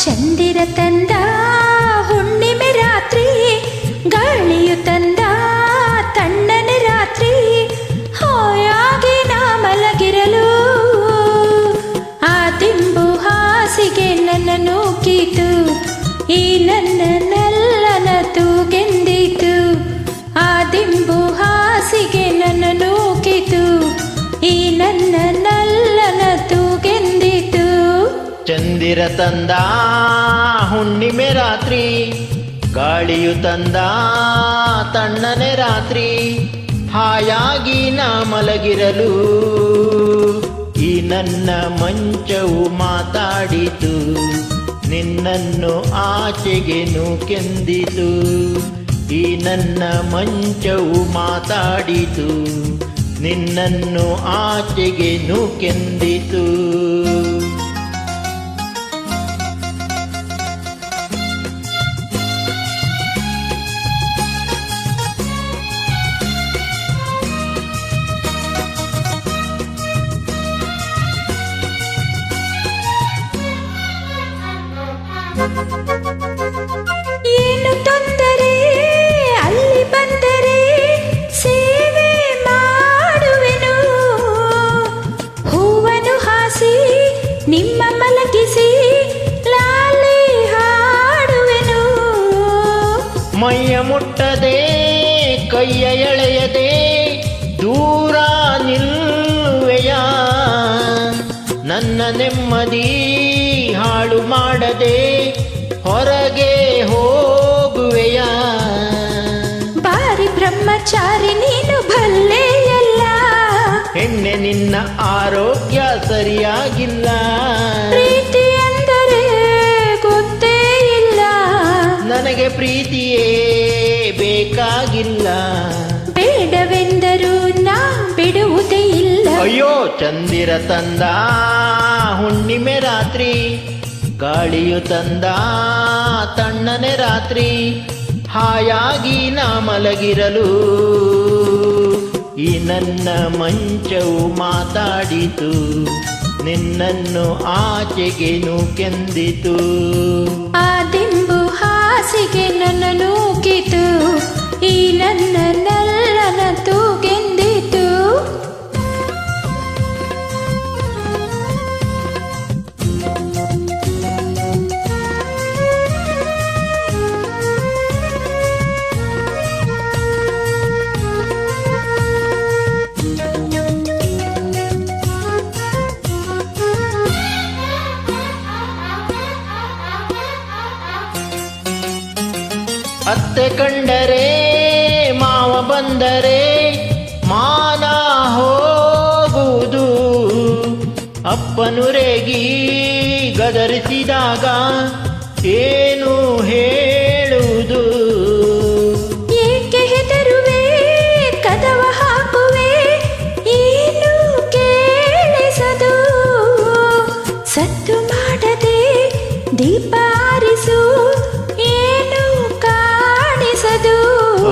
ಚಂದಿರ ತಂದ ಹುಣ್ಣಿಮೆ ರಾತ್ರಿ, ಗಾಳಿಯು ತಂದ ತಣ್ಣನೆ ರಾತ್ರಿ, ಹಾಯಾಗಿ ನಾ ಮಲಗಿರಲು ಆ ದಿಂಬು ಹಾಸಿಗೆ ನನ್ನ ನೂಕಿತು, ಈ ನನ್ನ ನಲ್ಲನ ತೂಗೆಂದಿತು. ಆ ದಿಂಬು ಹಾಸಿಗೆ ನನ್ನ ನೂಕಿತು, ಈ ನನ್ನ ನಲ್ಲನ ತೂಗೆಂದಿತು. ಚಂದಿರ ತಂದ ಹುಣ್ಣಿಮೆ ರಾತ್ರಿ, ಗಾಳಿಯು ತಂದ ತಣ್ಣನೆ ರಾತ್ರಿ, ಹಾಯಾಗಿ ನಾ ಮಲಗಿರಲು ಈ ನನ್ನ ಮಂಚವು ಮಾತಾಡಿತು, ನಿನ್ನನ್ನು ಆಚೆಗೆ ನೂಕೆಂದಿತು. ಈ ನನ್ನ ಮಂಚವು ಮಾತಾಡಿತು, ನಿನ್ನನ್ನು ಆಚೆಗೆ ನೂಕೆಂದಿತು. ಏನು ತೊಂದರೆ ಅಲ್ಲಿ ಬಂದರೆ ಸೇವೆ ಮಾಡುವೆನು, ಹೂವನ್ನು ಹಾಸಿ ನಿಮ್ಮ ಮಲಗಿಸಿ ಲಾಲಿ ಹಾಡುವೆನು. ಮೈಯ ಮುಟ್ಟದೆ ಕೈಯ ಎಳೆಯದೆ ದೂರ ನಿಲ್ಲುವೆಯ, ನನ್ನ ನೆಮ್ಮದಿ ಹಾಳು ಮಾಡದೆ ಹೊರಗೆ ಹೋಗುವೆಯ. ಬಾರಿ ಬ್ರಹ್ಮಚಾರಿ ನೀನು ಭಲ್ಲೆಯಲ್ಲ, ಹೆಣ್ಣೆ ನಿನ್ನ ಆರೋಗ್ಯ ಸರಿಯಾಗಿಲ್ಲ. ಪ್ರೀತಿ ಅಂದರೆ ಗೊತ್ತೇ ಇಲ್ಲ, ನನಗೆ ಪ್ರೀತಿಯೇ ಬೇಕಾಗಿಲ್ಲ. ಬೇಡವೆಂದರೂ ನಾ ಬಿಡುವುದೇ ಇಲ್ಲ. ಅಯ್ಯೋ ಚಂದಿರ ತಂದ ಹುಣ್ಣಿಮೆ ರಾತ್ರಿ, ಗಾಳಿಯು ತಂದ ತಣ್ಣನೆ ರಾತ್ರಿ, ಹಾಯಾಗಿ ನಾ ಮಲಗಿರಲು ಈ ನನ್ನ ಮಂಚವು ಮಾತಾಡಿತು, ನಿನ್ನನ್ನು ಆಚೆಗೆ ನೂಕೆಂದಿತು. ಆ ದಿಂಬು ಹಾಸಿಗೆ ನನ್ನ ನೂಕಿತು, ಈ ನನ್ನ ನಲ್ಲನ ತೂಗೆಂದಿತು. ಅತ್ತೆ ಕಂಡರೆ ಮಾವ ಬಂದರೆ ಮಾನ ಹೋಗುವುದು, ಅಪ್ಪನು ರೇಗಿ ಗದರಿಸಿದಾಗ ಏನು ಹೇಳುವುದು. ಏಕೆ ಹೆದರುವೆ ಕದವ ಹಾಕುವೆ ಏನು ಕೇಳಿಸದು, ಸದ್ದು ಮಾಡದೆ ದೀಪ ಆರಿಸು ಏನು ಕಾಣಿಸದು.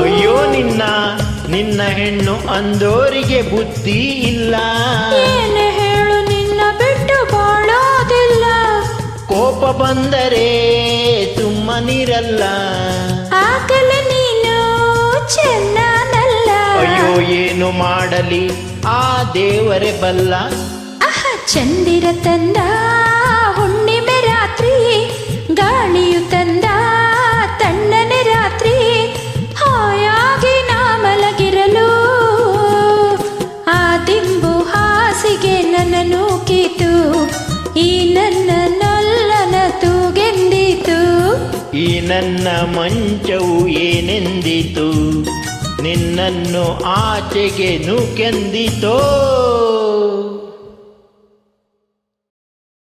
ಅಯ್ಯೋ ನಿನ್ನ ಹೆಣ್ಣು ಅಂದೋರಿಗೆ ಬುದ್ಧಿ ಇಲ್ಲ. ಏನು ಹೇಳು ನಿನ್ನ ಬಿಟ್ಟು ಬಾಳೋದಿಲ್ಲ, ಕೋಪ ಬಂದರೆ ಸುಮ್ಮನಿರಲ್ಲ. ಆಗಲೇ ನೀನು ಚೆನ್ನನಲ್ಲ. ಅಯ್ಯೋ ಏನು ಮಾಡಲಿ ಆ ದೇವರೇ ಬಲ್ಲ. ಅಹ ಚಂದಿರ ತಂದ ಹುಣ್ಣಿಮೆ ರಾತ್ರಿ, ಗಾಳಿಯು ತಂದ ತಣ್ಣನೆ ರಾತ್ರಿ, ಹಾಯಾಗಿ ನಾ ಮಲಗಿರಲು ಆ ದಿಂಬು ಹಾಸಿಗೆ ನನ್ನ ನೂಕಿತು, ಈ ನನ್ನ ನಲ್ಲನ ತೂಗೆಂದಿತು. ಈ ನನ್ನ ಮಂಚವು ಏನೆಂದಿತು, ನಿನ್ನನ್ನು ಆಚೆಗೆ ನೂಕೆಂದಿತೋ.